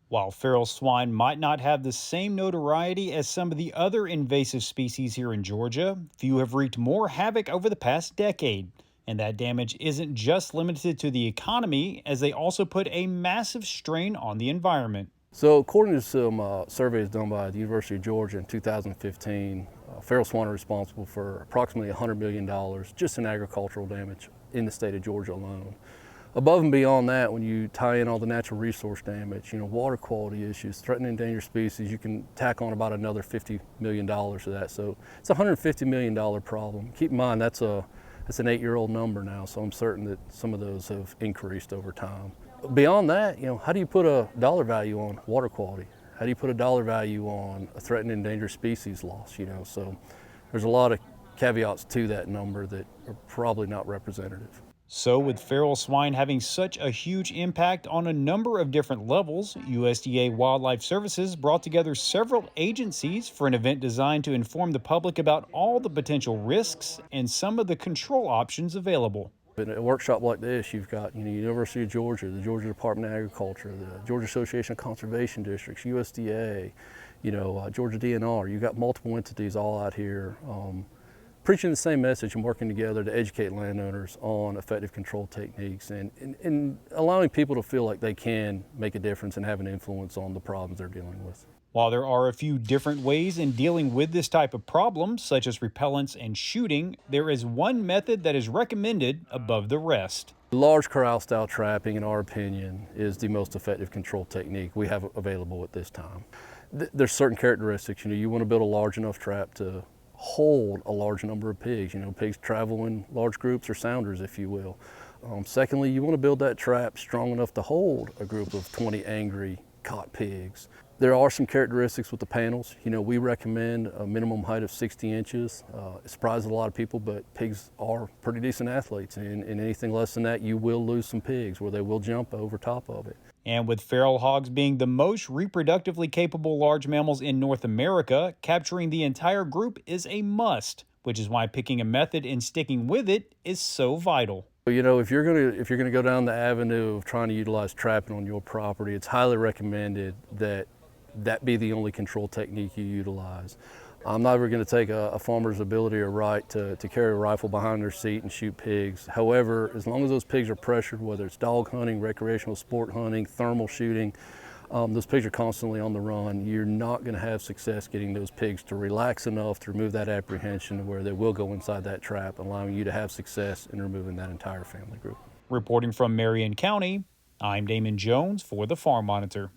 While feral swine might not have the same notoriety as some of the other invasive species here in Georgia, few have wreaked more havoc over the past decade. And that damage isn't just limited to the economy, as they also put a massive strain on the environment. So according to some surveys done by the University of Georgia in 2015, feral swine are responsible for approximately $100 million just in agricultural damage in the state of Georgia alone. Above and beyond that, when you tie in all the natural resource damage, water quality issues, threatened and endangered species, you can tack on about another $50 million to that. So it's a $150 million problem. Keep in mind, that's an 8-year-old number now, so I'm certain that some of those have increased over time. Beyond that, how do you put a dollar value on water quality? How do you put a dollar value on a threatened and endangered species loss? So there's a lot of caveats to that number that are probably not representative. So, with feral swine having such a huge impact on a number of different levels, USDA Wildlife Services brought together several agencies for an event designed to inform the public about all the potential risks and some of the control options available. In a workshop like this, you've got University of Georgia, the Georgia Department of Agriculture, the Georgia Association of Conservation Districts, USDA, Georgia DNR. You've got multiple entities all out here preaching the same message and working together to educate landowners on effective control techniques and allowing people to feel like they can make a difference and have an influence on the problems they're dealing with. While there are a few different ways in dealing with this type of problem, such as repellents and shooting, there is one method that is recommended above the rest. Large corral-style trapping, in our opinion, is the most effective control technique we have available at this time. There's certain characteristics. You want to build a large enough trap to hold a large number of pigs. Pigs travel in large groups or sounders, if you will. Secondly, you want to build that trap strong enough to hold a group of 20 angry caught pigs. There are some characteristics with the panels. We recommend a minimum height of 60 inches. It surprises a lot of people, but pigs are pretty decent athletes, and anything less than that, you will lose some pigs where they will jump over top of it. And with feral hogs being the most reproductively capable large mammals in North America, capturing the entire group is a must, which is why picking a method and sticking with it is so vital. If you're gonna go down the avenue of trying to utilize trapping on your property, it's highly recommended that be the only control technique you utilize. I'm not ever going to take a farmer's ability or right to carry a rifle behind their seat and shoot pigs. However, as long as those pigs are pressured, whether it's dog hunting, recreational sport hunting, thermal shooting, those pigs are constantly on the run. You're not going to have success getting those pigs to relax enough to remove that apprehension where they will go inside that trap, allowing you to have success in removing that entire family group. Reporting from Marion County, I'm Damon Jones for the Farm Monitor.